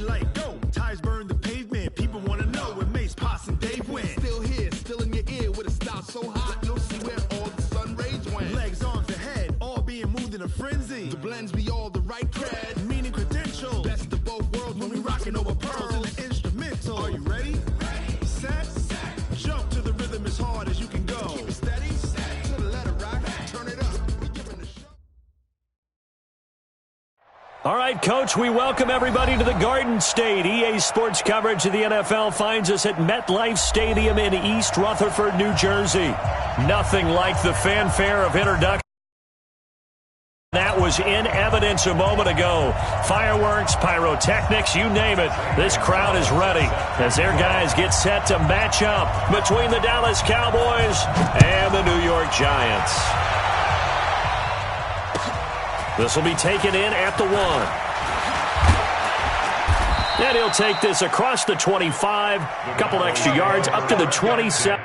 green light, go. Ties burn the pavement. People want to know where Mace, Pops, and Dave went. Still here, still in your ear with a style so hot. No see where all the sun rays went. Legs, arms, and head, all being moved in a frenzy. The blends be all the right cred, meaning credentials. Best of both worlds when we rocking over pearls in the instrumental. Are you ready? Ready. Set. Jump to the rhythm as hard as you can go. Keep it steady. To the letter rock. Turn it up. We're giving the show. All right, Coach, we welcome everybody to the Garden State. EA Sports coverage of the NFL finds us at MetLife Stadium in East Rutherford, New Jersey. Nothing like the fanfare of introduction. That was in evidence a moment ago. Fireworks, pyrotechnics, you name it. This crowd is ready as their guys get set to match up between the Dallas Cowboys and the New York Giants. This will be taken in at the 1. And he'll take this across the 25, a couple extra yards up to the 27.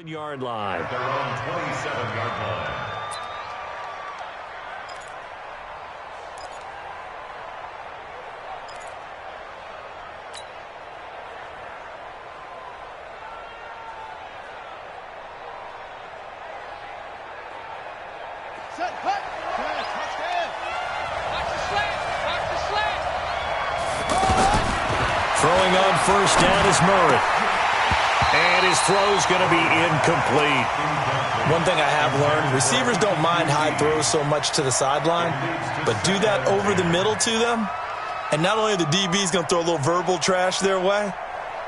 Yard line. Their own 27-yard line. Set, cut. Touchdown. Watch the slant. Watch the slant. Throwing on first down is Murray. And his throw's going to be incomplete. One thing I have learned, receivers don't mind high throws so much to the sideline, but do that over the middle to them, and not only are the DBs going to throw a little verbal trash their way,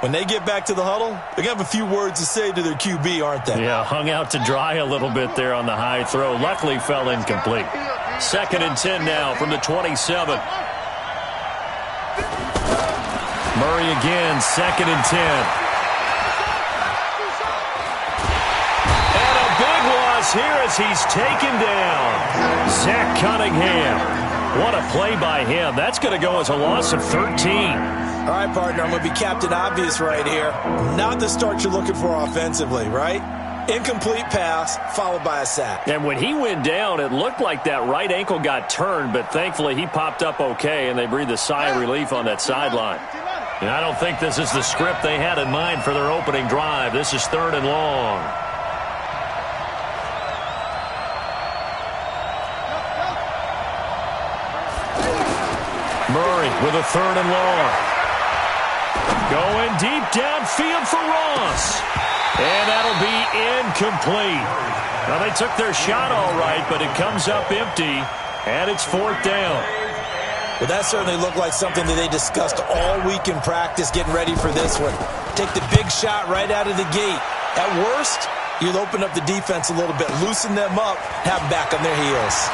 when they get back to the huddle, they're going to have a few words to say to their QB, aren't they? Yeah, hung out to dry a little bit there on the high throw. Luckily fell incomplete. 2nd and 10 now from the 27. Murray again, 2nd and 10. Here as he's taken down. Zach Cunningham. What a play by him. That's going to go as a loss of 13. All right, partner, I'm going to be Captain Obvious right here. Not the start you're looking for offensively, right? Incomplete pass followed by a sack. And when he went down, it looked like that right ankle got turned, but thankfully he popped up okay, and they breathed a sigh of relief on that sideline. And I don't think this is the script they had in mind for their opening drive. This is 3rd and long. Murray with a 3rd and long. Going deep downfield for Ross. And that'll be incomplete. Well, they took their shot all right, but it comes up empty, and it's 4th down. Well, that certainly looked like something that they discussed all week in practice getting ready for this one. Take the big shot right out of the gate. At worst, you'll open up the defense a little bit, loosen them up, have them back on their heels.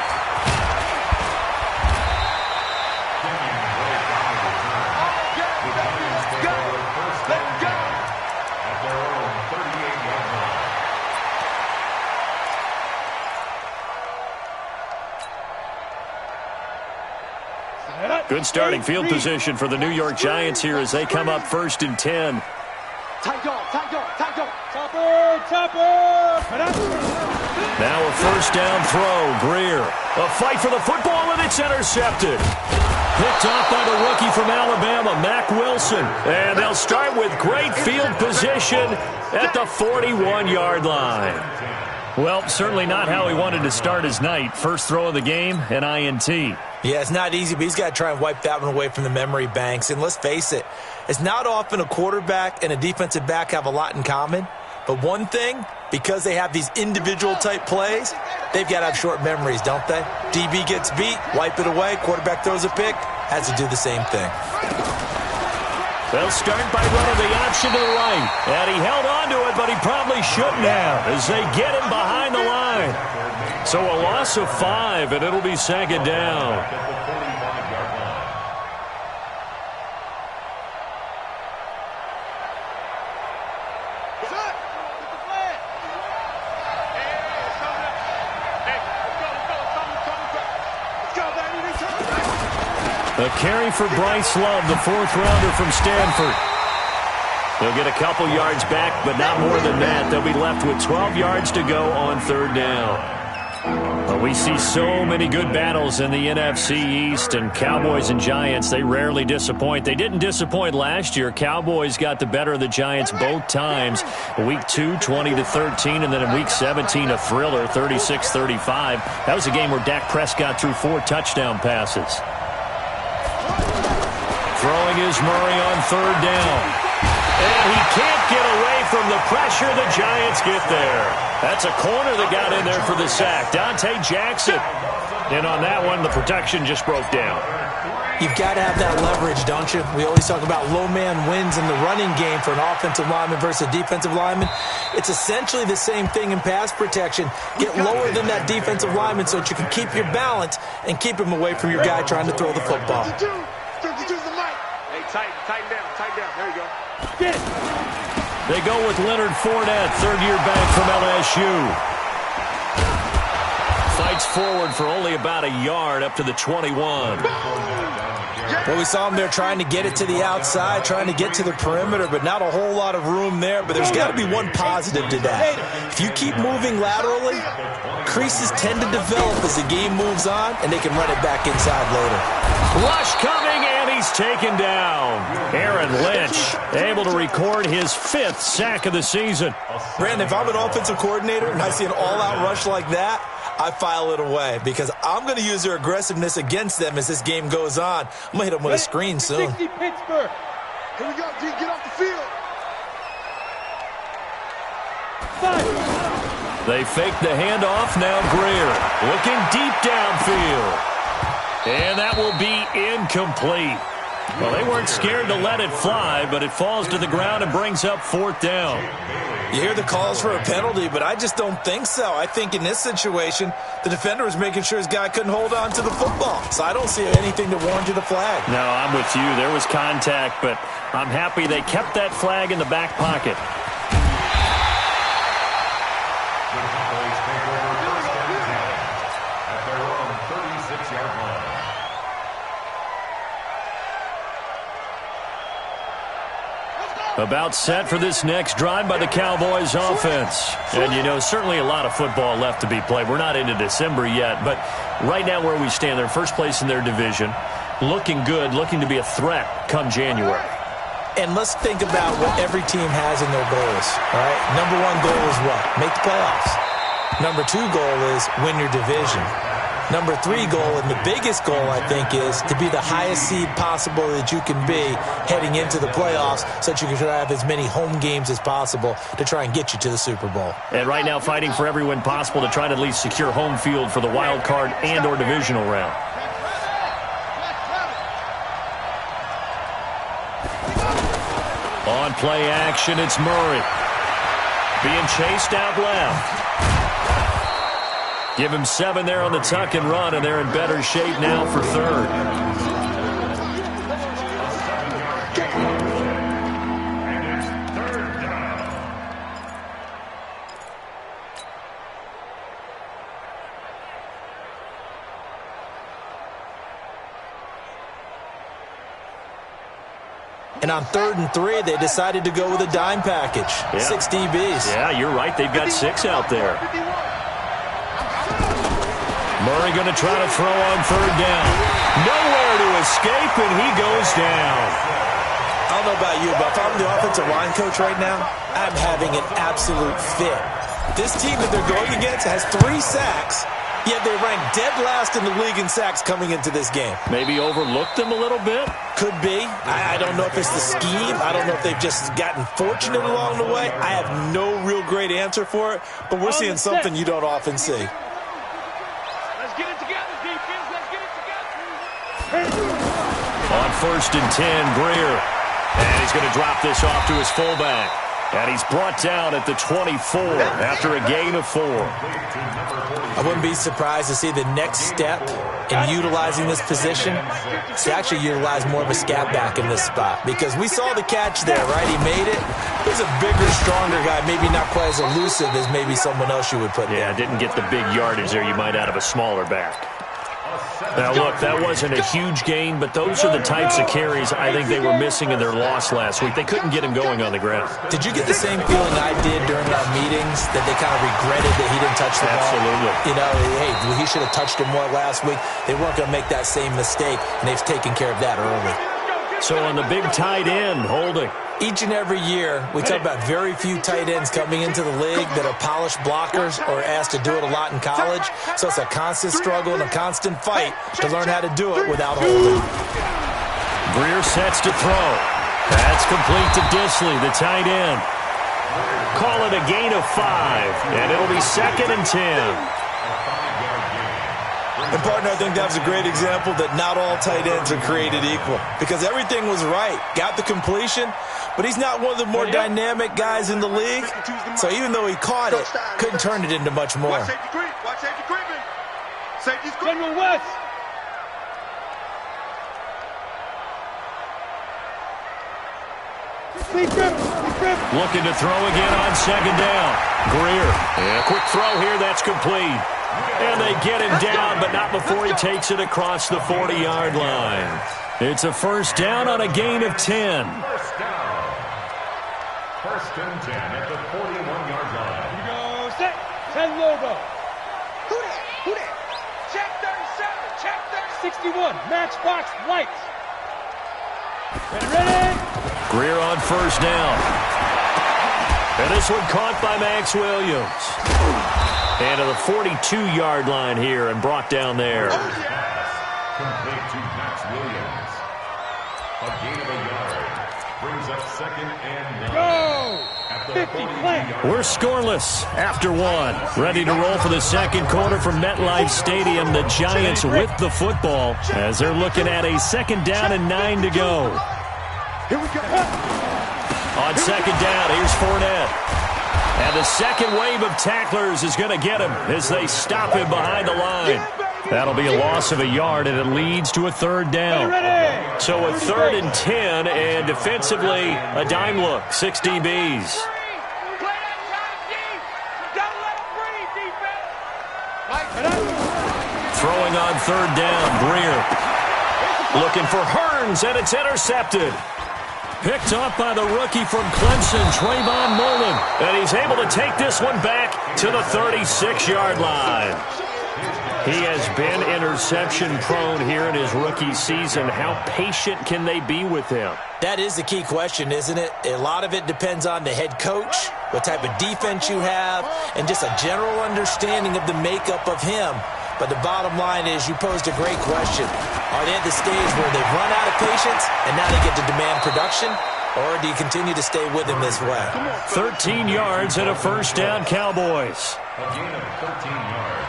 Good starting field position for the New York Giants here as they come up 1st and 10. Now a 1st down throw. Greer. A fight for the football, and it's intercepted. Picked off by the rookie from Alabama, Mack Wilson. And they'll start with great field position at the 41-yard line. Well, certainly not how he wanted to start his night. First throw of the game, an INT. Yeah, it's not easy, but he's got to try and wipe that one away from the memory banks. And let's face it, it's not often a quarterback and a defensive back have a lot in common. But one thing, because they have these individual-type plays, they've got to have short memories, don't they? DB gets beat, wipe it away, quarterback throws a pick, has to do the same thing. They'll start by running the option to the right. And he held on to it, but he probably shouldn't have as they get him behind the line. So a loss of 5, and it'll be 2nd down. A carry for Bryce Love, the 4th-rounder from Stanford. They'll get a couple yards back, but not more than that. They'll be left with 12 yards to go on 3rd down. Well, we see so many good battles in the NFC East, and Cowboys and Giants, they rarely disappoint. They didn't disappoint last year. Cowboys got the better of the Giants both times. Week 2, 20-13, and then in Week 17, a thriller, 36-35. That was a game where Dak Prescott threw 4 touchdown passes. Throwing is Murray on 3rd down. And he can't get away from the pressure. The Giants get there. That's a corner that got in there for the sack. Dante Jackson. And on that one, the protection just broke down. You've got to have that leverage, don't you? We always talk about low man wins in the running game for an offensive lineman versus a defensive lineman. It's essentially the same thing in pass protection. Get lower than that defensive lineman so that you can keep your balance and keep him away from your guy trying to throw the football. Tighten down. There you go. They go with Leonard Fournette, 3rd-year back from LSU. Fights forward for only about a yard up to the 21. Well, we saw him there trying to get it to the outside, trying to get to the perimeter, but not a whole lot of room there. But there's got to be one positive to that. If you keep moving laterally, creases tend to develop as the game moves on, and they can run it back inside later. Rush coming, and he's taken down. Aaron Lynch able to record his 5th sack of the season. Brandon, if I'm an offensive coordinator and I see an all-out rush like that, I file it away because I'm going to use their aggressiveness against them as this game goes on. I'm going to hit them with a screen soon. 60 Pittsburgh. Here we go, D. Get off the field. 5. They fake the handoff. Now Greer looking deep downfield. And that will be incomplete. Well, they weren't scared to let it fly, but it falls to the ground and brings up 4th down. You hear the calls for a penalty, but I just don't think so. I think in this situation, the defender was making sure his guy couldn't hold on to the football. So I don't see anything to warrant you the flag. No, I'm with you. There was contact, but I'm happy they kept that flag in the back pocket. About set for this next drive by the Cowboys offense. And, you know, certainly a lot of football left to be played. We're not into December yet, but right now where we stand, they're first place in their division. Looking good, looking to be a threat come January. And let's think about what every team has in their goals, all right? Number 1 goal is what? Make the playoffs. Number 2 goal is win your division. Number 3 goal, and the biggest goal, I think, is to be the highest seed possible that you can be heading into the playoffs so that you can have as many home games as possible to try and get you to the Super Bowl. And right now fighting for every win possible to try to at least secure home field for the wild card and or divisional round. On play action, it's Murray. Being chased out left. Give him 7 there on the tuck and run, and they're in better shape now for third. And on 3rd and 3, they decided to go with a dime package. Yeah. 6 DBs. Yeah, you're right. They've got 6 out there. Murray going to try to throw on 3rd down. Nowhere to escape, and he goes down. I don't know about you, but if I'm the offensive line coach right now, I'm having an absolute fit. This team that they're going against has 3 sacks, yet they rank dead last in the league in sacks coming into this game. Maybe overlooked them a little bit? Could be. I don't know if it's the scheme. I don't know if they've just gotten fortunate along the way. I have no real great answer for it, but we're seeing something you don't often see. Get it together, defense. Let's get it together. On 1st and 10, Greer. And he's going to drop this off to his fullback. And he's brought down at the 24 after a gain of 4. I wouldn't be surprised to see the next step in utilizing this position to actually utilize more of a scat back in this spot. Because we saw the catch there, right? He made it. He's a bigger, stronger guy, maybe not quite as elusive as maybe someone else you would put there. Yeah, didn't get the big yardage there you might out of a smaller back. Now, look, that wasn't a huge gain, but those are the types of carries I think they were missing in their loss last week. They couldn't get him going on the ground. Did you get the same feeling I did during our meetings, that they kind of regretted that he didn't touch the ball? Absolutely. You know, hey, he should have touched him more last week. They weren't going to make that same mistake, and they've taken care of that early. So on the big tight end, holding. Each and every year, we talk about very few tight ends coming into the league that are polished blockers or asked to do it a lot in college. So it's a constant struggle and a constant fight to learn how to do it without holding. Greer sets to throw. That's complete to Disley, the tight end. Call it a gain of 5, and it'll be 2nd and 10. And, partner, I think that was a great example that not all tight ends are created equal, because everything was right. Got the completion, but he's not one of the more dynamic guys in the league. So even though he caught it, couldn't turn it into much more. Watch safety creep. Watch safety creeping. Safety's creeping. General West. Looking to throw again on 2nd down. Greer. Yeah, quick throw here. That's complete. And they get him down, but not before he takes it across the 40-yard line. It's a 1st down on a gain of 10. 1st down. 1st and 10 at the 41-yard line. Here we go. Set. 10 logo. Who that? Who that? Check 37. Check 37. 61. Matchbox lights. Ready. Greer on 1st down. And this one caught by Max Williams. And to the 42-yard line here and brought down there. Complete to Max Williams. A gain of a yard. Brings up 2nd and 9. Go! At the 50 We're scoreless after 1. Ready to roll for the 2nd quarter from MetLife Stadium. The Giants with the football as they're looking at a 2nd down and 9 to go. Here we go. On 2nd down, here's Fournette. And the second wave of tacklers is going to get him as they stop him behind the line. That'll be a loss of a yard, and it leads to a 3rd down. So a 3rd and 10, and defensively, a dime look, 6 DBs. Throwing on 3rd down, Greer. Looking for Hearns, and it's intercepted. Picked off by the rookie from Clemson, Trayvon Mullen. And he's able to take this one back to the 36-yard line. He has been interception-prone here in his rookie season. How patient can they be with him? That is the key question, isn't it? A lot of it depends on the head coach, what type of defense you have, and just a general understanding of the makeup of him. But the bottom line is, you posed a great question. Are they at the stage where they've run out of patience and now they get to demand production? Or do you continue to stay with them this way? 13 yards and a first down, Cowboys. A gain of 13 yards.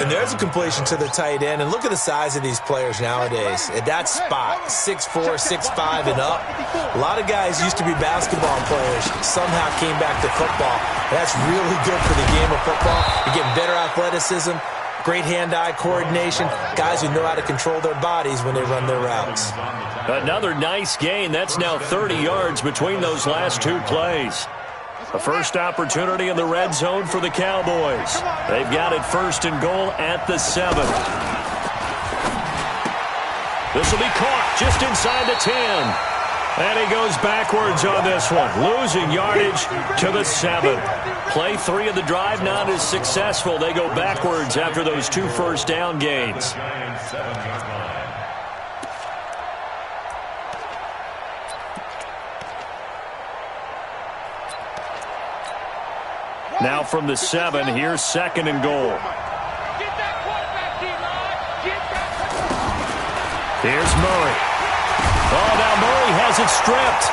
And there's a completion to the tight end. And look at the size of these players nowadays. At that spot, 6'4", 6'5", and up. A lot of guys used to be basketball players, somehow came back to football. That's really good for the game of football. You're getting better athleticism, great hand-eye coordination, guys who know how to control their bodies when they run their routes. Another nice gain. That's now 30 yards between those last two plays. A first opportunity in the red zone for the Cowboys. They've got it 1st and goal at the 7. This will be caught just inside the 10. And he goes backwards on this one, losing yardage to the 7. Play 3 of the drive not as successful. They go backwards after those 2 first down gains. Now from the 7, here's 2nd and goal. Get that quarterback, D-line. Get that. Here's Murray. Oh, now Murray has it stripped.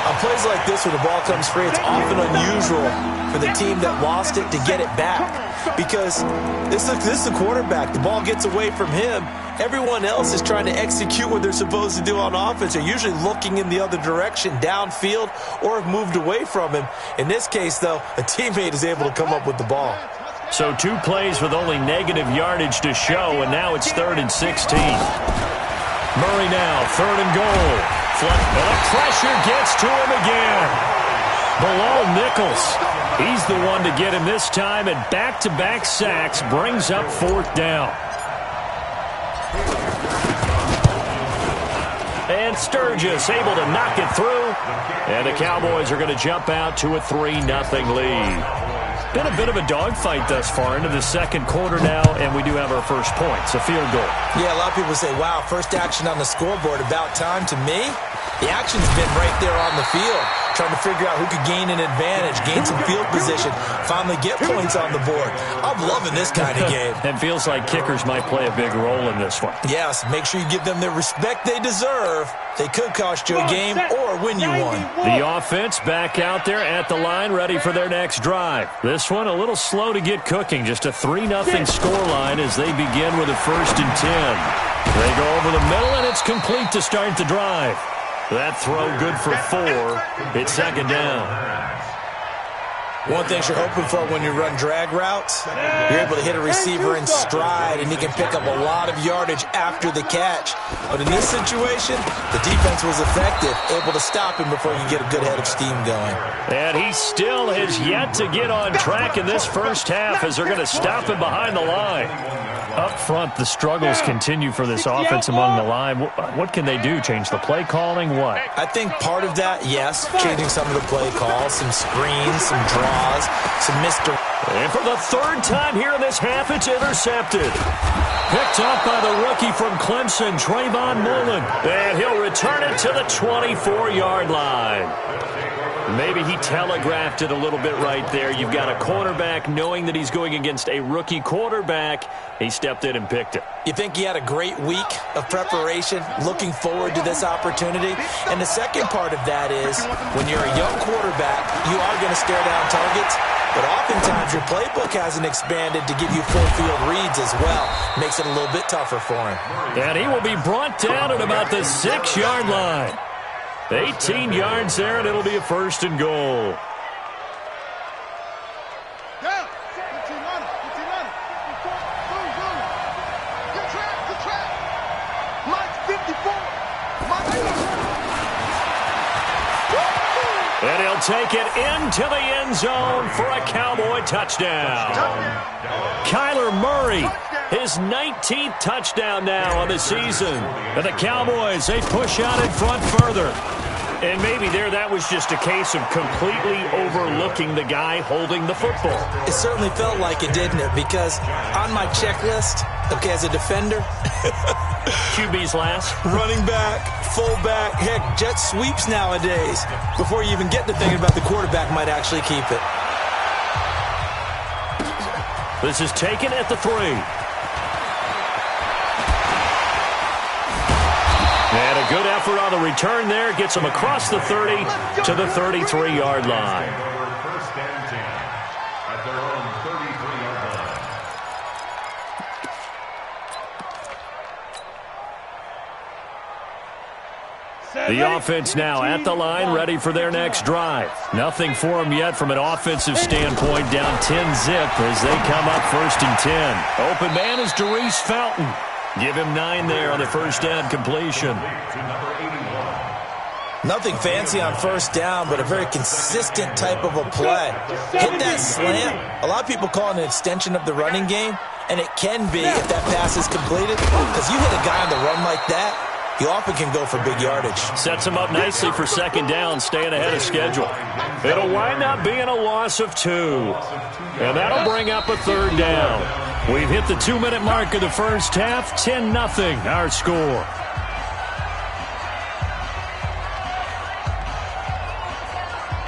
On plays like this where the ball comes free, it's often unusual for the team that lost it to get it back. Because this is the quarterback. The ball gets away from him. Everyone else is trying to execute what they're supposed to do on offense. They're usually looking in the other direction, downfield, or have moved away from him. In this case, though, a teammate is able to come up with the ball. So 2 plays with only negative yardage to show, and now it's 3rd and 16. Murray now, 3rd and goal. And the pressure gets to him again. Below Nichols. He's the one to get him this time, and back-to-back sacks brings up 4th down. And Sturgis able to knock it through. And the Cowboys are going to jump out to a 3-0 lead. Been a bit of a dogfight thus far into the 2nd quarter now, and we do have our first points, a field goal. Yeah, a lot of people say, wow, first action on the scoreboard, about time. To me, the action's been right there on the field, trying to figure out who could gain an advantage, gain some field position, finally get points on the board. I'm loving this kind of game. It feels like kickers might play a big role in this one. Yes, make sure you give them the respect they deserve. They could cost you a game or win you one. The offense back out there at the line, ready for their next drive. This one a little slow to get cooking. Just a 3-0 scoreline as they begin with a 1st and 10. They go over the middle, and it's complete to start the drive. That throw good for 4. It's 2nd down. One thing you're hoping for when you run drag routes, you're able to hit a receiver in stride, and he can pick up a lot of yardage after the catch. But in this situation, the defense was effective, able to stop him before you get a good head of steam going. And he still has yet to get on track in this first half as they're going to stop him behind the line. Up front, the struggles continue for this offense among the line. What can they do? Change the play calling? What? I think part of that, yes, changing some of the play calls, some screens, some draws, some mystery. And for the 3rd time here in this half, it's intercepted. Picked up by the rookie from Clemson, Trayvon Mullen. And he'll return it to the 24-yard line. Maybe he telegraphed it a little bit right there. You've got a quarterback knowing that he's going against a rookie quarterback. He stepped in and picked it. You think he had a great week of preparation, looking forward to this opportunity? And the second part of that is, when you're a young quarterback, you are going to stare down targets, but oftentimes your playbook hasn't expanded to give you full field reads as well. Makes it a little bit tougher for him. And he will be brought down at about the 6-yard line. 18 yards there, and it'll be a 1st and goal. And he'll take it into the end zone for a Cowboy touchdown. Kyler Murray, his 19th touchdown now on the season. And the Cowboys, they push out in front further. And maybe that was just a case of completely overlooking the guy holding the football. It certainly felt like it, didn't it? Because on my checklist, okay, as a defender, QB's last. Running back, fullback, heck, jet sweeps nowadays. Before you even get to thinking about the quarterback might actually keep it. This is taken at the 3. And a good effort on the return there. Gets him across the 30 to the 33-yard line. First and 10 at their own 33-yard line. The offense now at the line, ready for their next drive. Nothing for them yet from an offensive standpoint, down 10-zip as they come up 1st and 10. Open man is Darius Fountain. Give him 9 there on the first down completion. Nothing fancy on first down, but a very consistent type of a play. Hit that slant. A lot of people call it an extension of the running game, and it can be if that pass is completed, because you hit a guy on the run like that, he often can go for big yardage. Sets him up nicely for second down, staying ahead of schedule. It'll wind up being a loss of 2. And that'll bring up a 3rd down. We've hit the 2-minute mark of the first half. 10-0 our score.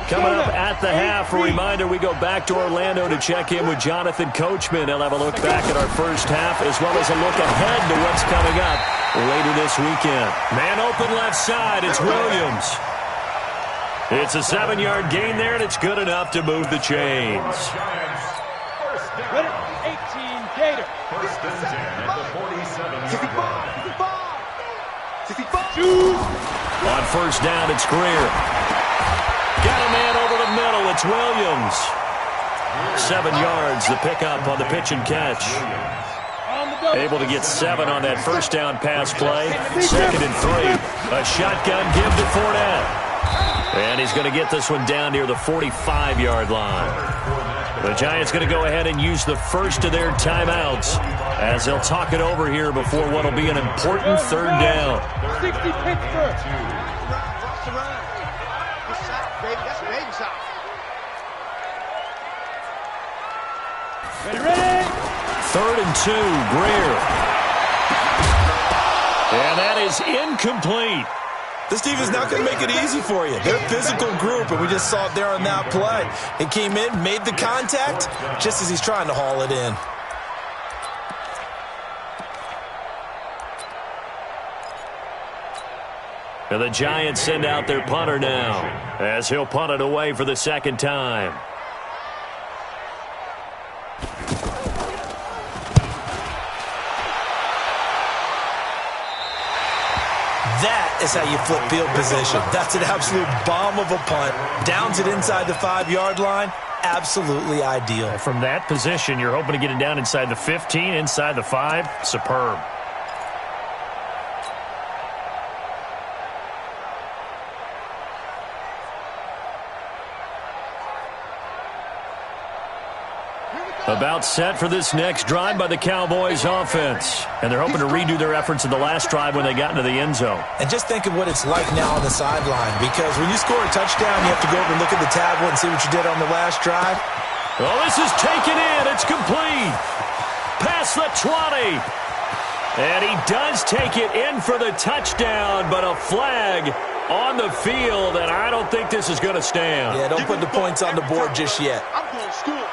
Coming up at the half, a reminder, we go back to Orlando to check in with Jonathan Coachman. He'll have a look back at our first half as well as a look ahead to what's coming up later this weekend. Man open left side, it's Williams. It's a 7-yard gain there, and it's good enough to move the chains. 18 Gator. First and 10 at the 47-yard line. On first down, it's Greer. Got a man over the middle. It's Williams. 7 yards, the pickup on the pitch and catch. Able to get 7 on that first down pass play. 2nd and 3. A shotgun give to Fournette. And he's going to get this one down near the 45-yard line. The Giants going to go ahead and use the first of their timeouts as they'll talk it over here before what will be an important 3rd down. 60 Pittsburgh. That's a baby shot. Ready? 3rd and 2, Greer. And that is incomplete. This defense is not going to make it easy for you. They're a physical group, and we just saw it there on that play. It came in, made the contact, just as he's trying to haul it in. And the Giants send out their punter now as he'll punt it away for the 2nd time. That is how you flip field position. That's an absolute bomb of a punt. Downs it inside the 5-yard line. Absolutely ideal. From that position, you're hoping to get it down inside the 15, inside the 5. Superb. About set for this next drive by the Cowboys offense. And they're hoping to redo their efforts in the last drive when they got into the end zone. And just think of what it's like now on the sideline, because when you score a touchdown, you have to go over and look at the tablet and see what you did on the last drive. Well, this is taken in. It's complete. Past the 20. And he does take it in for the touchdown, but a flag on the field, and I don't think this is going to stand. Yeah, don't put the points on the board just yet. I'm going to school.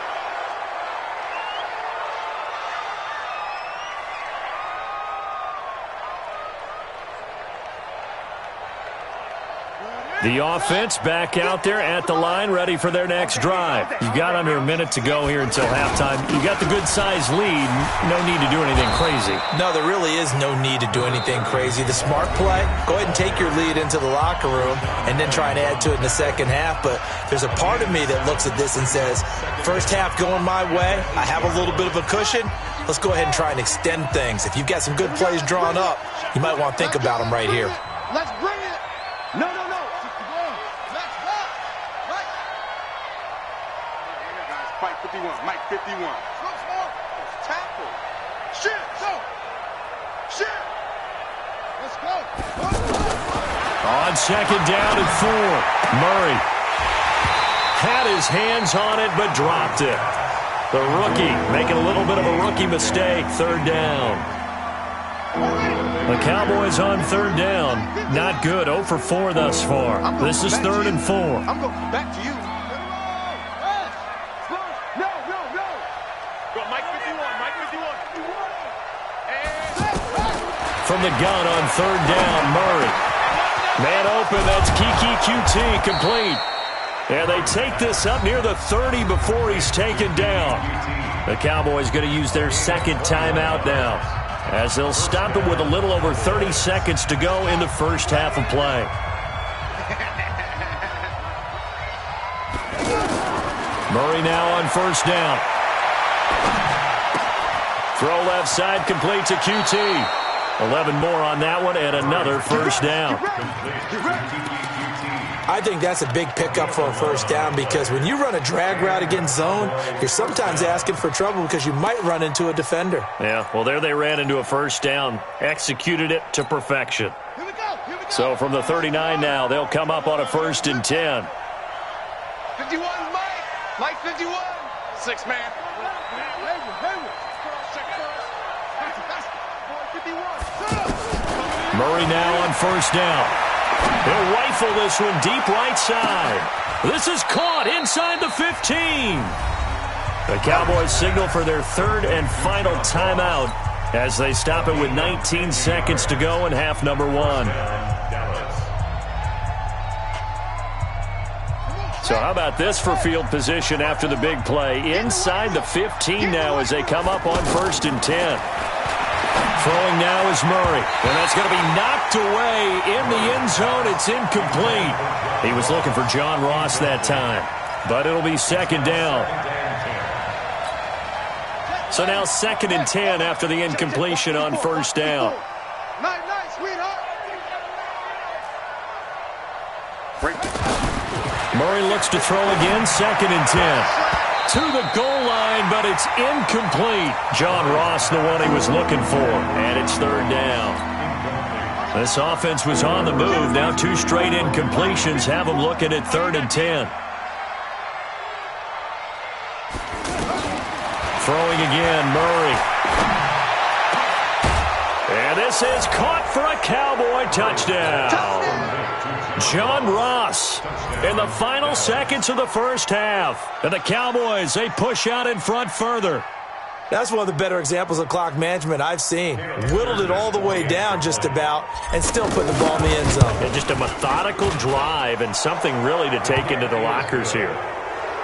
The offense back out there at the line, ready for their next drive. You've got under a minute to go here until halftime. You got the good-sized lead. No need to do anything crazy. No, there really is no need to do anything crazy. The smart play, go ahead and take your lead into the locker room and then try and add to it in the second half. But there's a part of me that looks at this and says, first half going my way, I have a little bit of a cushion. Let's go ahead and try and extend things. If you've got some good plays drawn up, you might want to think about them right here. Let's bring it. No. Let's go. Right. Fight 51. Mike 51. Tackle. Shit. Go. Shit. Let's go. On second down and 4, Murray had his hands on it but dropped it. The rookie making a little bit of a rookie mistake. 3rd down. The Cowboys on 3rd down. Not good. 0 for 4 thus far. This is 3rd and 4. I'm going back to you. No. Go Mike 51. from the gun on third down. Murray. Man open, that's Kiki QT complete. And they take this up near the 30 before he's taken down. The Cowboys going to use their second timeout now, as they'll stop it with a little over 30 seconds to go in the first half of play. Murray now on first down. Throw left side, complete to QT. 11 more on that one, and another first down. I think that's a big pickup for a first down, because when you run a drag route against zone, you're sometimes asking for trouble because you might run into a defender. Yeah, well, there they ran into a first down, executed it to perfection. Here we go. So from the 39 now, they'll come up on a 1st and 10. 51, Mike 51. 6-man. Murray now on first down. He'll rifle this one deep right side. This is caught inside the 15. The Cowboys signal for their third and final timeout as they stop it with 19 seconds to go in half number 1. So how about this for field position after the big play? Inside the 15 now as they come up on 1st and 10. Throwing now is Murray, and that's going to be knocked away in the end zone. It's incomplete. He was looking for John Ross that time, but it'll be second down. So now 2nd and 10 after the incompletion on first down. Nice, sweetheart. Murray looks to throw again, 2nd and 10. To the goal line, but it's incomplete. John Ross, the one he was looking for, and it's third down. This offense was on the move. Now 2 straight incompletions have them looking at 3rd and 10. Throwing again, Murray. And this is caught for a Cowboy touchdown. John Ross in the final seconds of the first half. And the Cowboys, they push out in front further. That's one of the better examples of clock management I've seen. Whittled it all the way down just about and still put the ball in the end zone. And just a methodical drive and something really to take into the lockers here.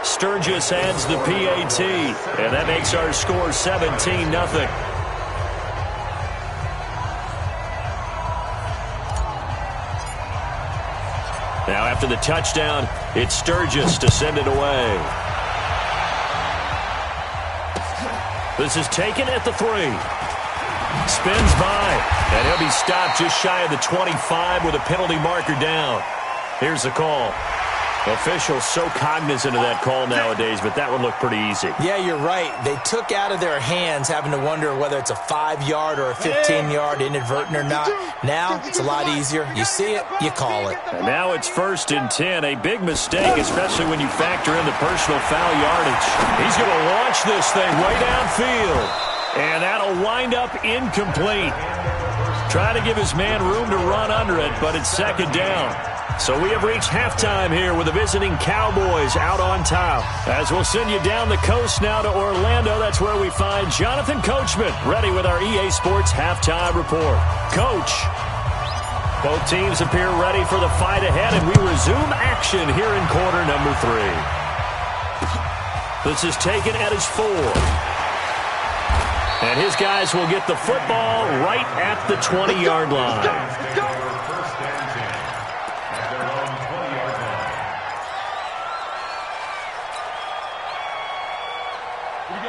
Sturgis adds the PAT, and that makes our score 17-0. Now after the touchdown, it's Sturgis to send it away. This is taken at the 3. Spins by, and he'll be stopped just shy of the 25 with a penalty marker down. Here's the call. Officials so cognizant of that call nowadays, but that one looked pretty easy. Yeah, you're right. They took out of their hands having to wonder whether it's a 5-yard or a 15-yard inadvertent or not. Now, it's a lot easier. You see it, you call it. And now it's 1st and 10. A big mistake, especially when you factor in the personal foul yardage. He's going to launch this thing way downfield. And that'll wind up incomplete. Try to give his man room to run under it, but it's 2nd down. So we have reached halftime here with the visiting Cowboys out on top. As we'll send you down the coast now to Orlando, that's where we find Jonathan Coachman, ready with our EA Sports Halftime Report. Coach, both teams appear ready for the fight ahead, and we resume action here in quarter number 3. This is taken at his 4. And his guys will get the football right at the 20-yard line.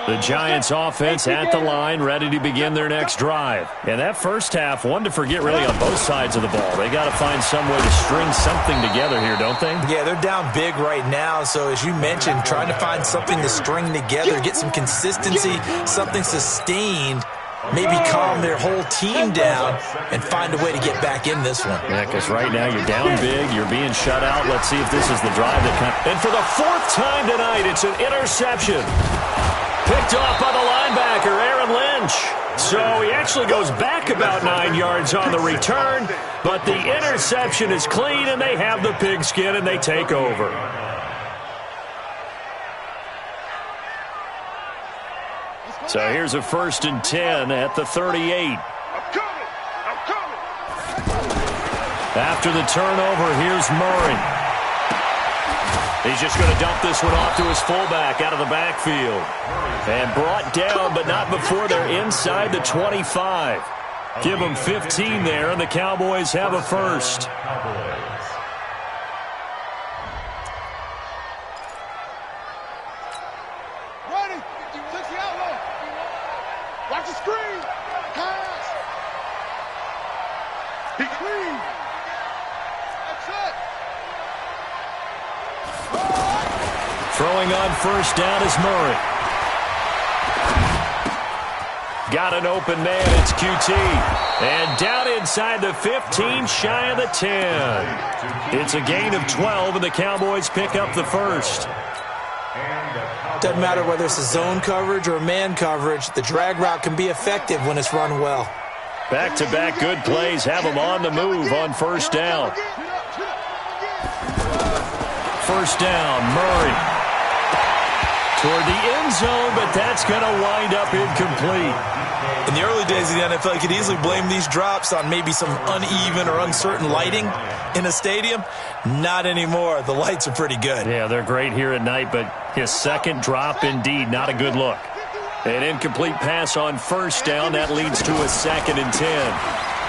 The Giants offense at the line, ready to begin their next drive. And that first half, one to forget really on both sides of the ball. They got to find some way to string something together here, don't they? Yeah, they're down big right now. So as you mentioned, trying to find something to string together, get some consistency, something sustained, maybe calm their whole team down and find a way to get back in this one. Yeah, because right now you're down big, you're being shut out. Let's see if this is the drive that comes. And for the 4th time tonight, it's an interception. Picked off by the linebacker, Aaron Lynch. So he actually goes back about 9 yards on the return, but the interception is clean, and they have the pigskin, and they take over. So here's a 1st and 10 at the 38. I'm coming. After the turnover, here's Murray. He's just going to dump this one off to his fullback out of the backfield. And brought down, but not before they're inside the 25. Give them 15 there, and the Cowboys have a first. Ready. Take the outlaw. Watch the screen. Pass. Be clean. That's it. Throwing on first down is Murray. Got an open man, it's QT. And down inside the 15, shy of the 10. It's a gain of 12, and the Cowboys pick up the first. Doesn't matter whether it's a zone coverage or a man coverage, the drag route can be effective when it's run well. Back-to-back good plays have them on the move on first down. First down, Murray. Toward the end zone, but that's going to wind up incomplete. In the early days of the NFL, you could easily blame these drops on maybe some uneven or uncertain lighting in a stadium. Not anymore. The lights are pretty good. Yeah, they're great here at night, but his second drop, indeed, not a good look. An incomplete pass on first down. That leads to a 2nd and 10.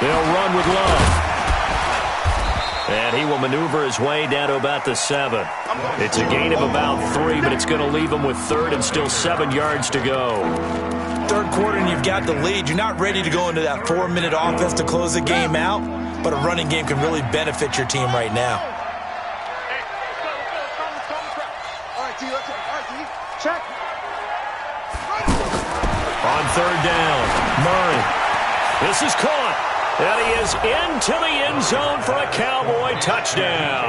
They'll run with Love. And he will maneuver his way down to about the 7. It's a gain of about 3, but it's going to leave him with 3rd and still 7 yards to go. Third quarter and you've got the lead. You're not ready to go into that 4-minute offense to close the game out, but a running game can really benefit your team right now. All right, D, let's go. All right, D, check. On third down, Murray. This is caught. And he is into the end zone for a Cowboy touchdown.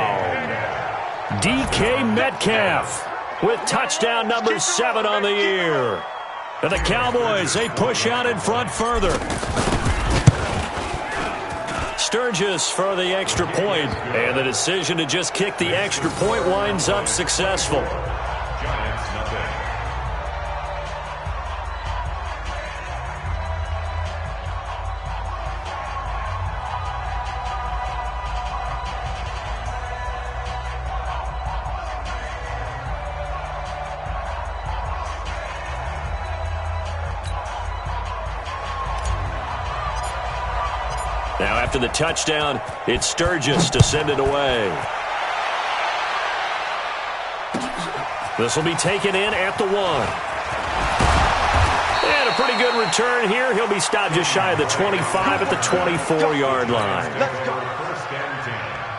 DK Metcalf with touchdown number 7 on the year. And the Cowboys, they push out in front further. Sturgis for the extra point. And the decision to just kick the extra point winds up successful. Now after the touchdown, it's Sturgis to send it away. This will be taken in at the 1. And a pretty good return here. He'll be stopped just shy of the 25 at the 24-yard line.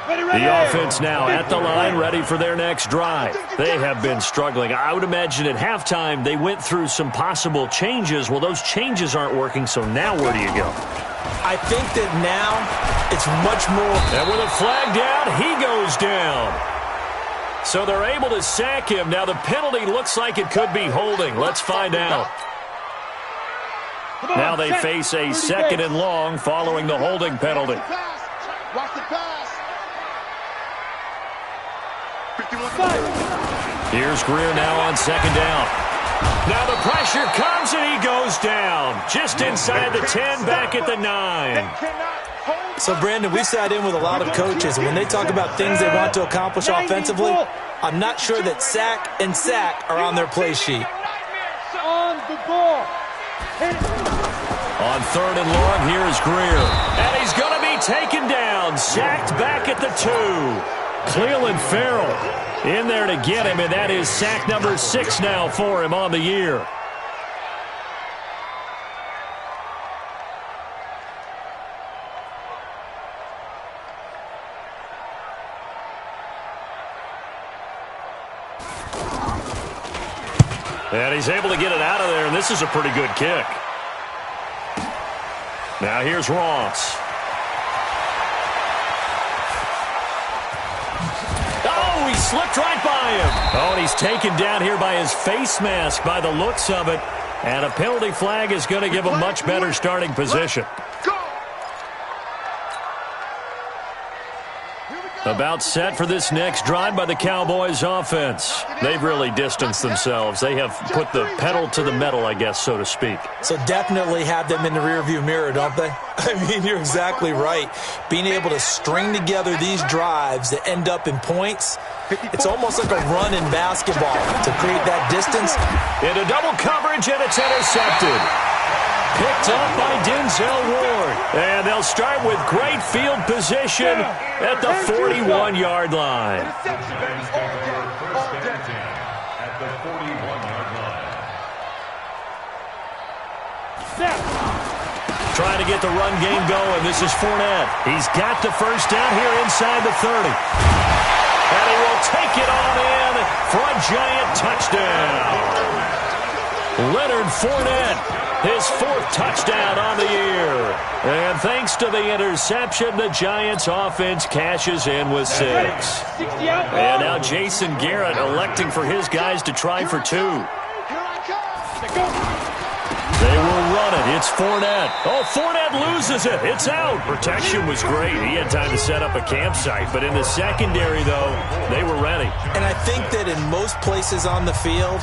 The offense now at the line, ready for their next drive. They have been struggling. I would imagine at halftime they went through some possible changes. Well, those changes aren't working, so now where do you go? I think that now it's much more. And with a flag down, he goes down. So they're able to sack him. Now the penalty looks like it could be holding. Let's find out. Now they face a 2nd and long following the holding penalty. Watch the pass. Here's Greer now on 2nd down. Now the pressure comes and he goes down. Just inside the 10, back at the 9. So, Brandon, we sat in with a lot of coaches, and when they talk about things they want to accomplish offensively, I'm not sure that sack and sack are on their play sheet. On the ball. On 3rd and long, here's Greer. And he's going to be taken down. Sacked back at the 2. Cleveland Farrell in there to get him, and that is sack number 6 now for him on the year. And he's able to get it out of there, and this is a pretty good kick. Now here's Ross. Oh, he slipped right by him. Oh, and he's taken down here by his face mask by the looks of it. And a penalty flag is going to give a much better starting position. Go. Here we go. About set for this next drive by the Cowboys offense. They've really distanced themselves. They have put the pedal to the metal, I guess, so to speak. So definitely have them in the rearview mirror, don't they? I mean, you're exactly right. Being able to string together these drives that end up in points, it's almost like a run in basketball to create that distance. Into double coverage, and it's intercepted. Picked up by Denzel Ward. And they'll start with great field position at the 41-yard line. At the 41-yard line. Trying to get the run game going. This is Fournette. He's got the first down here inside the 30. And he will take it on in for a giant touchdown. Leonard Fournette, his 4th touchdown on the year. And thanks to the interception, the Giants offense cashes in with 6. And now Jason Garrett electing for his guys to try for 2. They will run it. It's Fournette. Oh, Fournette loses it. It's out. Protection was great. He had time to set up a campsite. But in the secondary, though, they were ready. And I think that in most places on the field,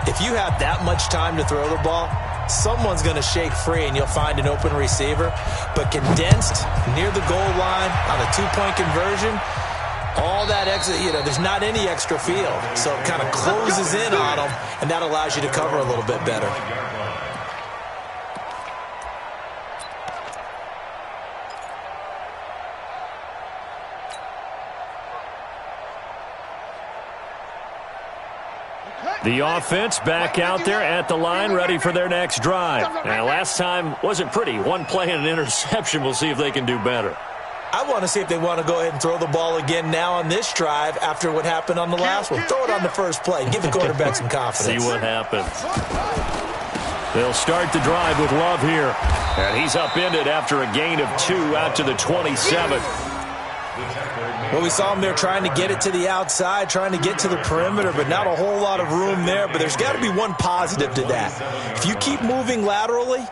if you have that much time to throw the ball, someone's going to shake free and you'll find an open receiver. But condensed near the goal line on a 2-point conversion, all that extra, there's not any extra field. So it kind of closes in on them, and that allows you to cover a little bit better. The offense back out there at the line, ready for their next drive. Now, last time wasn't pretty. 1 play and an interception. We'll see if they can do better. I want to see if they want to go ahead and throw the ball again now on this drive after what happened on the last one. Throw it on the first play. Give the quarterback some confidence. See what happens. They'll start the drive with Love here. And he's upended after a gain of 2 out to the 27. Well, we saw him there trying to get it to the outside, trying to get to the perimeter, but not a whole lot of room there. But there's got to be one positive to that. If you keep moving laterally,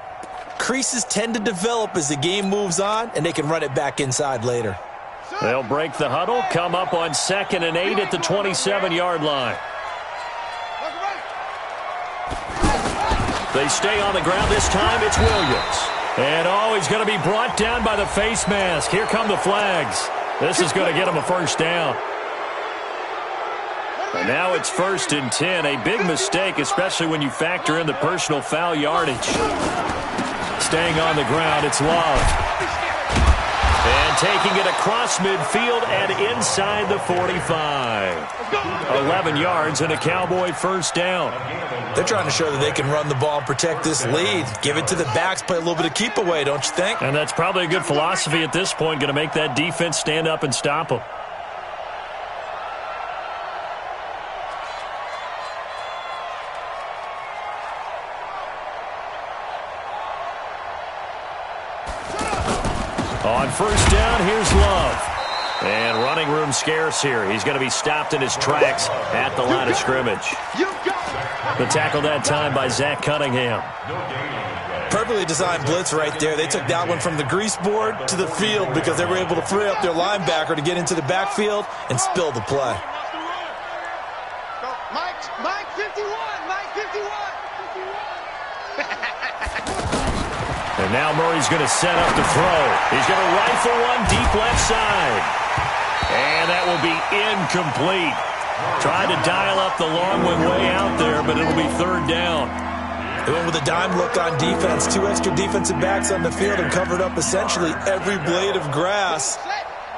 creases tend to develop as the game moves on, and they can run it back inside later. They'll break the huddle, come up on 2nd and 8 at the 27-yard line. They stay on the ground this time. It's Williams. And, he's going to be brought down by the face mask. Here come the flags. This is going to get him a first down. And now it's 1st and 10. A big mistake, especially when you factor in the personal foul yardage. Staying on the ground, it's Love. And taking it across midfield and inside the 45. 11 yards and a Cowboy first down. They're trying to show that they can run the ball and protect this lead. Give it to the backs, play a little bit of keep away, don't you think? And that's probably a good philosophy at this point, going to make that defense stand up and stop them. On first down, here's Love. And running room scarce here. He's going to be stopped in his tracks at the line of scrimmage. The tackle that time by Zach Cunningham. Perfectly designed blitz right there. They took that one from the grease board to the field because they were able to free up their linebacker to get into the backfield and spill the play. Mike 51, Mike 51. And now Murray's going to set up to throw. He's going to rifle one deep left side. And that will be incomplete. Tried to dial up the long one way out there, but it'll be 3rd down. They went with a dime look on defense. 2 extra defensive backs on the field and covered up essentially every blade of grass.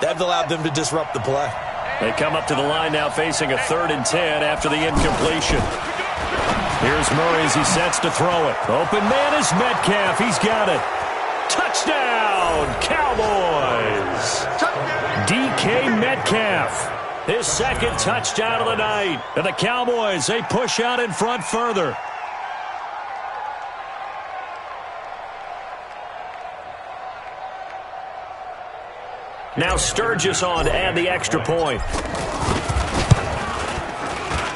That allowed them to disrupt the play. They come up to the line now facing a 3rd and 10 after the incompletion. Here's Murray as he sets to throw it. Open man is Metcalf. He's got it. Touchdown, Cowboys. DK Metcalf. His 2nd touchdown of the night. And the Cowboys, they push out in front further. Now Sturgis on to add the extra point.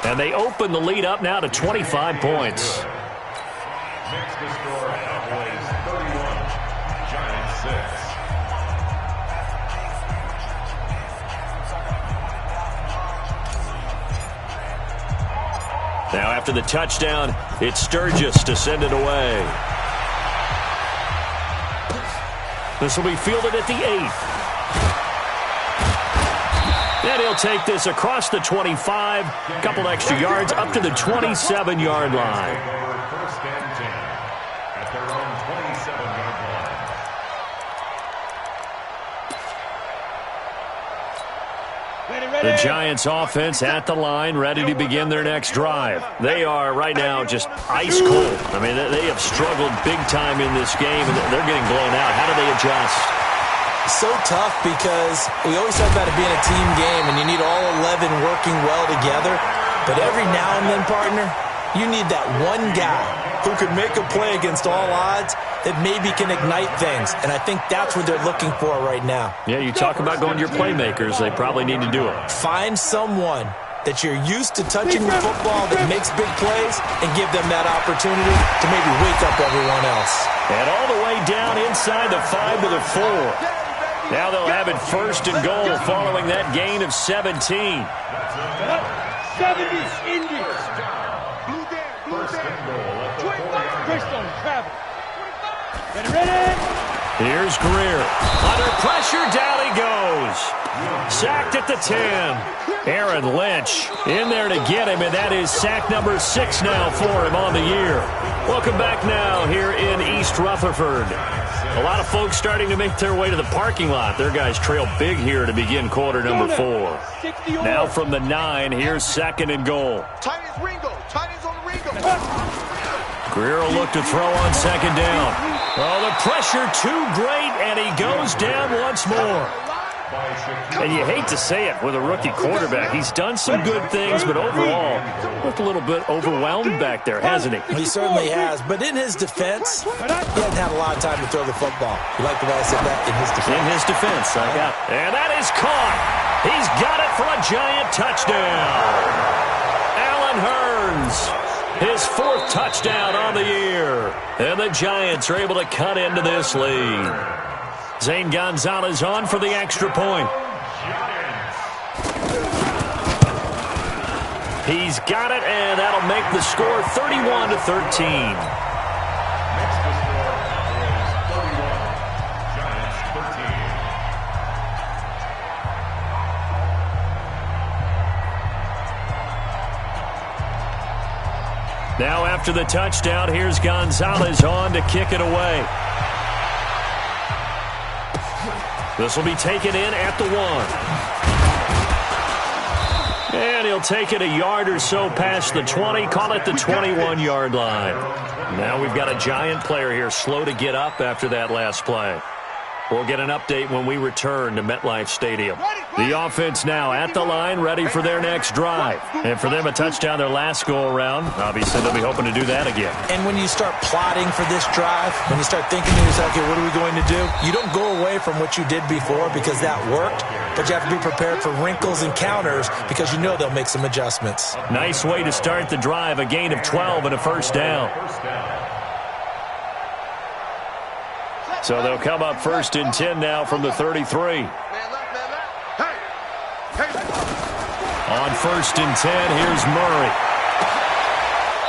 And they open the lead up now to 25 points. Makes the score Cowboys 31, Giants 6. Now after the touchdown, it's Sturgis to send it away. This will be fielded at the 8. And he'll take this across the 25, a couple extra yards, up to the 27-yard line. First and 10 at their own 27-yard line. The Giants offense at the line, ready to begin their next drive. They are right now just ice cold. I mean, they have struggled big time in this game, and they're getting blown out. How do they adjust? So tough because we always talk about it being a team game, and you need all 11 working well together. But every now and then, partner, you need that one guy who could make a play against all odds that maybe can ignite things. And I think that's what they're looking for right now. Yeah, you talk about going to your playmakers. They probably need to do it. Find someone that you're used to touching the football that makes big plays and give them that opportunity to maybe wake up everyone else. And all the way down inside the 5 to the 4. Now they'll have it first and goal following that gain of 17. 70 Indians. Blue down, blue down. Crystal, travel. Get ready. Here's Greer. Under pressure, down he goes. Sacked at the 10. Aaron Lynch in there to get him, and that is sack number 6 now for him on the year. Welcome back now here in East Rutherford. A lot of folks starting to make their way to the parking lot. Their guys trail big here to begin quarter number 4. Now from the 9, here's second and goal. Tight as Ringo. Tight as on the Ringo. Greer will look to throw on second down. Oh, the pressure too great, and he goes down once more. And you hate to say it with a rookie quarterback. He's done some good things, but overall, looked a little bit overwhelmed back there, hasn't he? He certainly has. But in his defense, he hasn't had a lot of time to throw the football. You like the way I said that? In his defense. In his defense, I got it. And that is caught. He's got it for a giant touchdown. Allen Hurns, his 4th touchdown on the year. And the Giants are able to cut into this lead. Zane Gonzalez on for the extra point. He's got it, and that'll make the score 31 to 13. Next to score is 31. Giants 13. Now after the touchdown, here's Gonzalez on to kick it away. This will be taken in at the 1. And he'll take it a yard or so past the 20, call it the 21-yard line. Now we've got a Giant player here slow to get up after that last play. We'll get an update when we return to MetLife Stadium. The offense now at the line, ready for their next drive. And for them, a touchdown their last go-around. Obviously, they'll be hoping to do that again. And when you start plotting for this drive, when you start thinking to yourself, okay, what are we going to do? You don't go away from what you did before because that worked, but you have to be prepared for wrinkles and counters because you know they'll make some adjustments. Nice way to start the drive, a gain of 12 and a first down. So they'll come up first and 10 now from the 33. On first and 10, here's Murray.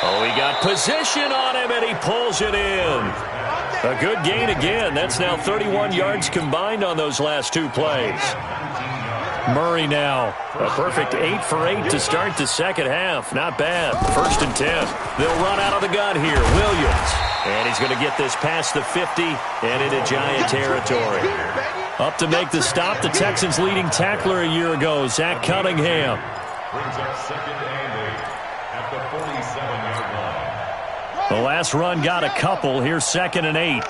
Oh, he got position on him, and he pulls it in. A good gain again. That's now 31 yards combined on those last 2 plays. Murray now, a perfect 8 for 8 to start the second half. Not bad. First and 10. They'll run out of the gun here. Williams. And he's going to get this past the 50 and into Giant territory. Up to make the stop, the Texans' leading tackler a year ago, Zach Cunningham. Brings up second and 8 at the 47-yard line. The last run got a couple. Here's second and 8.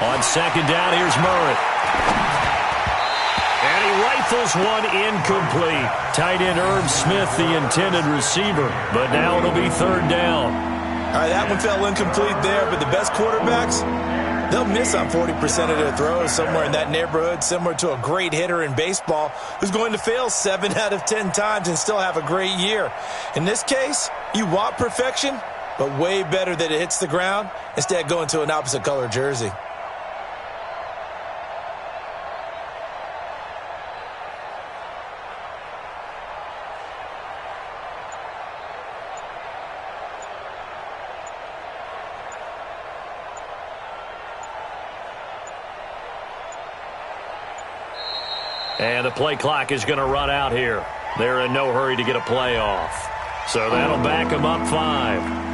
On second down, here's Murray. And he rifles one incomplete. Tight end Herb Smith, the intended receiver. But now it'll be third down. All right, that one fell incomplete there, but the best quarterbacks, they'll miss on 40% of their throws, somewhere in that neighborhood, similar to a great hitter in baseball who's going to fail 7 out of 10 times and still have a great year. In this case, you want perfection, but way better that it hits the ground instead of going to an opposite color jersey. And the play clock is going to run out here. They're in no hurry to get a play off. So that'll back them up 5.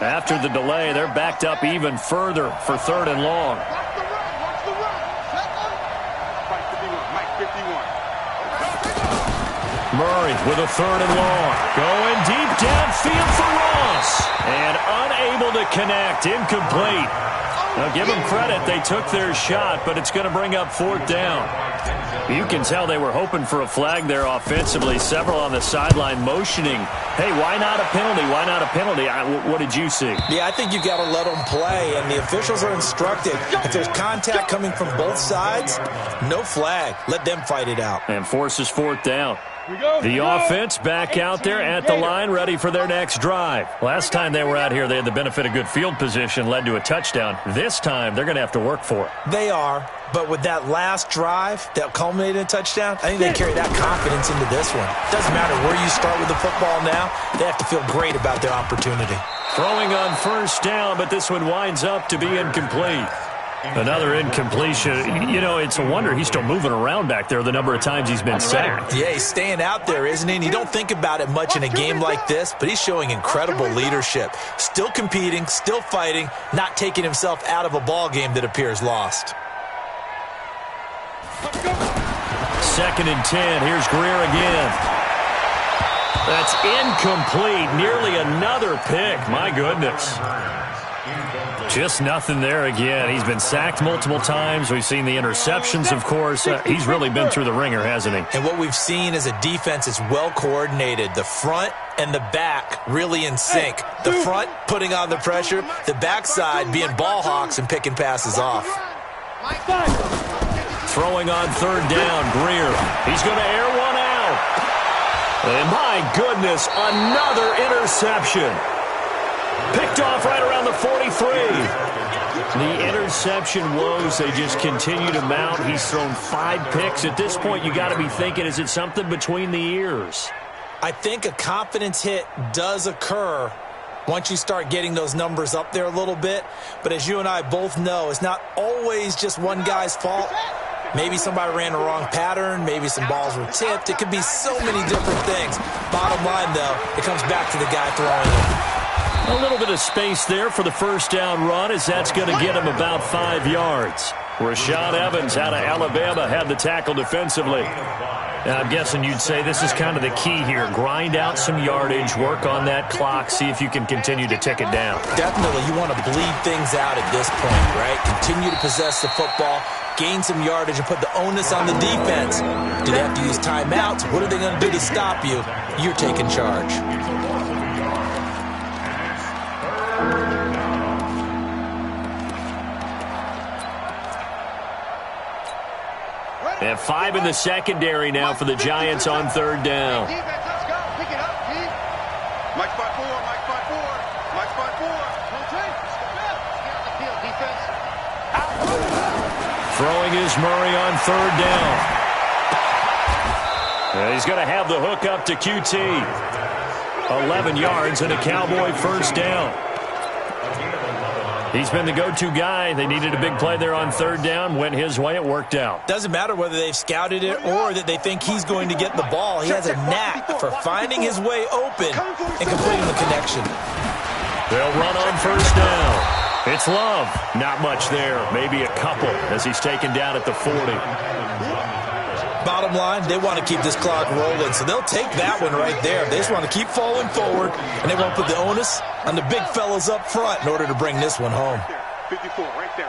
After the delay, they're backed up even further for 3rd and long. Watch the run. Watch the run. Set up. Mike 51. Mike 51. Murray with a 3rd and long. Going deep downfield for Ross. And unable to connect. Incomplete. Now, give them credit. They took their shot, but it's going to bring up 4th down. You can tell they were hoping for a flag there offensively. Several on the sideline motioning, hey, why not a penalty? Why not a penalty? What did you see? Yeah, I think you got to let them play, and the officials are instructed. If there's contact coming from both sides, no flag. Let them fight it out. And forces 4th down. The offense back out there at the line, ready for their next drive. Last time they were out here, they had the benefit of good field position, led to a touchdown. This time, they're going to have to work for it. They are, but with that last drive that culminated in a touchdown, I think they carry that confidence into this one. Doesn't matter where you start with the football now, they have to feel great about their opportunity. Throwing on 1st down, but this one winds up to be incomplete. Another incompletion. You know, it's a wonder he's still moving around back there the number of times he's been sacked. Yeah, he's staying out there, isn't he? And you don't think about it much in a game like this, but he's showing incredible leadership. Still competing, still fighting, not taking himself out of a ball game that appears lost. 2nd and 10. Here's Greer again. That's incomplete. Nearly another pick. My goodness. Just nothing there again. He's been sacked multiple times. We've seen the interceptions, of course. He's really been through the ringer, hasn't he? And what we've seen is a defense that's well coordinated. The front and the back really in sync. The front putting on the pressure. The backside being ball hawks and picking passes off. Throwing on 3rd down, Greer. He's going to air one out. And my goodness, another interception. Picked off right around the 43. The interception woes, they just continue to mount. He's thrown 5 picks. At this point, you got to be thinking, is it something between the ears? I think a confidence hit does occur once you start getting those numbers up there a little bit. But as you and I both know, it's not always just one guy's fault. Maybe somebody ran the wrong pattern. Maybe some balls were tipped. It could be so many different things. Bottom line, though, it comes back to the guy throwing it. A little bit of space there for the 1st down run, as that's going to get him about 5 yards. Rashad Evans out of Alabama had the tackle defensively. And I'm guessing you'd say this is kind of the key here. Grind out some yardage, work on that clock, see if you can continue to tick it down. Definitely, you want to bleed things out at this point, right? Continue to possess the football, gain some yardage, and put the onus on the defense. Do they have to use timeouts? What are they going to do to stop you? You're taking charge. And 5 in the secondary now for the Giants on 3rd down. Defense, let's go. Pick it up, Pete. Mike spot 4. Mike spot 4. Mike spot 4. Stay on the field, defense. Throwing is Murray on 3rd down. And he's going to have the hook up to QT. 11 yards and a Cowboy 1st down. He's been the go-to guy. They needed a big play there on 3rd down. Went his way. It worked out. Doesn't matter whether they've scouted it or that they think he's going to get the ball. He has a knack for finding his way open and completing the connection. They'll run on 1st down. It's Love. Not much there. Maybe a couple as he's taken down at the 40. Bottom line, they want to keep this clock rolling, so they'll take that one right there. They just want to keep falling forward, and they want to put the onus on the big fellas up front in order to bring this one home. 54, right there.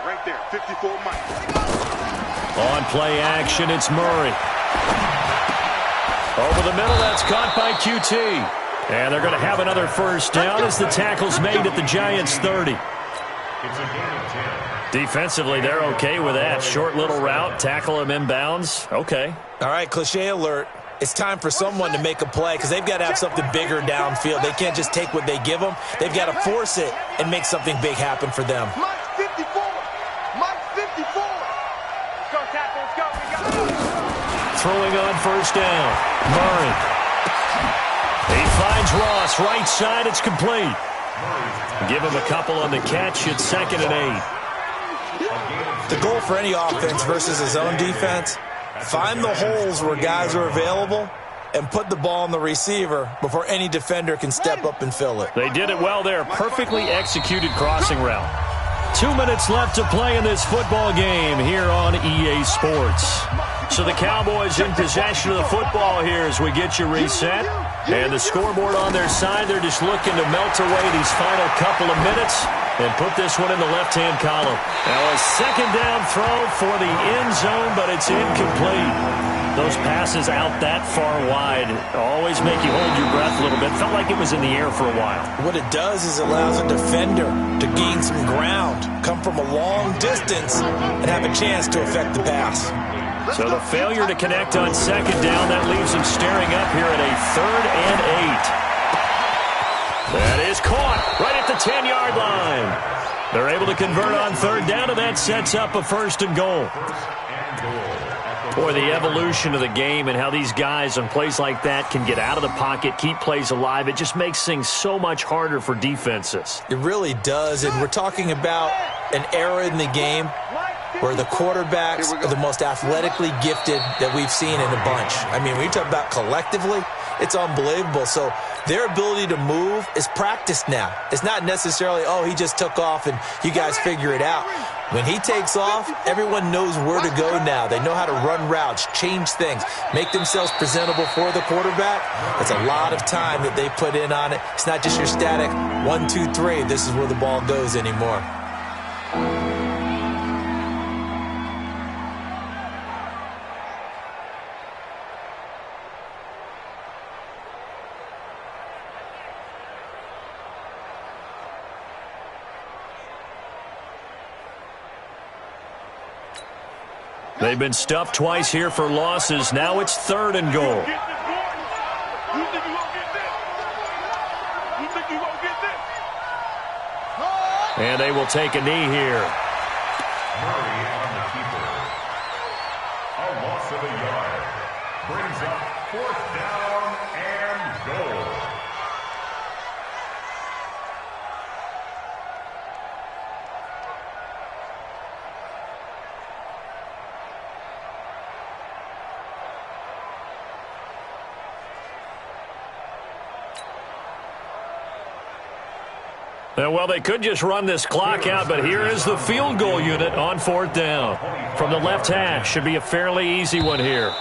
54, Mike. On play action, it's Murray. Over the middle, that's caught by QT. And they're going to have another 1st down as the tackle's made at the Giants' 30. Defensively, they're okay with that. Short little route, tackle him inbounds. Okay. All right, cliche alert. It's time for someone to make a play because they've got to have something bigger downfield. They can't just take what they give them. They've got to force it and make something big happen for them. Mike 54. Mike 54. Let's go, tackle. Let's go. We got it. Throwing on 1st down. Murray. He finds finds Ross. Right side, it's complete. Give him a couple on the catch. It's 2nd and 8. The goal for any offense versus his own defense, find the holes where guys are available and put the ball on the receiver before any defender can step up and fill it. They did it well there. Perfectly executed crossing route. 2 minutes left to play in this football game here on EA Sports. So the Cowboys in possession of the football here as we get you reset. And the scoreboard on their side, they're just looking to melt away these final couple of minutes and put this one in the left-hand column. Now a 2nd down throw for the end zone, but it's incomplete. Those passes out that far wide always make you hold your breath a little bit. Felt like it was in the air for a while. What it does is allows a defender to gain some ground, come from a long distance, and have a chance to affect the pass. So the failure to connect on 2nd down, that leaves them staring up here at a 3rd and 8. That is caught right at the 10-yard line. They're able to convert on 3rd down, and that sets up a 1st and goal. Boy, the evolution of the game and how these guys on plays like that can get out of the pocket, keep plays alive, it just makes things so much harder for defenses. It really does, and we're talking about an era in the game where the quarterbacks are the most athletically gifted that we've seen in a bunch. I mean, when you talk about collectively, it's unbelievable. So their ability to move is practiced now. It's not necessarily, oh, he just took off and you guys figure it out. When he takes off, everyone knows where to go now. They know how to run routes, change things, make themselves presentable for the quarterback. It's a lot of time that they put in on it. It's not just your static 1, 2, 3, this is where the ball goes anymore. They've been stuffed twice here for losses. Now it's 3rd and goal. And they will take a knee here. Murray on the keeper. A loss of a yard. Brings up 4th down and goal. Well, they could just run this clock out, but here is the field goal unit on 4th down. From the left hash, should be a fairly easy one here.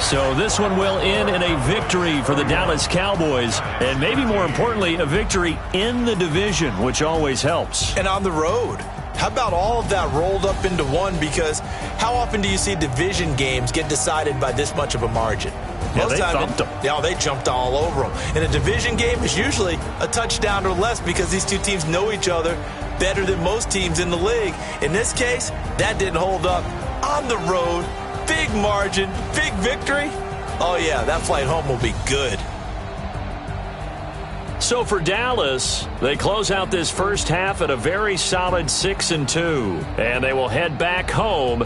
So this one will end in a victory for the Dallas Cowboys, and maybe more importantly, a victory in the division, which always helps. And on the road. How about all of that rolled up into one? Because how often do you see division games get decided by this much of a margin? Yeah, they thumped them. Yeah, they jumped all over them. And a division game is usually a touchdown or less because these two teams know each other better than most teams in the league. In this case, that didn't hold up. On the road, big margin, big victory. Oh, yeah, that flight home will be good. So for Dallas, they close out this first half at a very solid 6-2. And they will head back home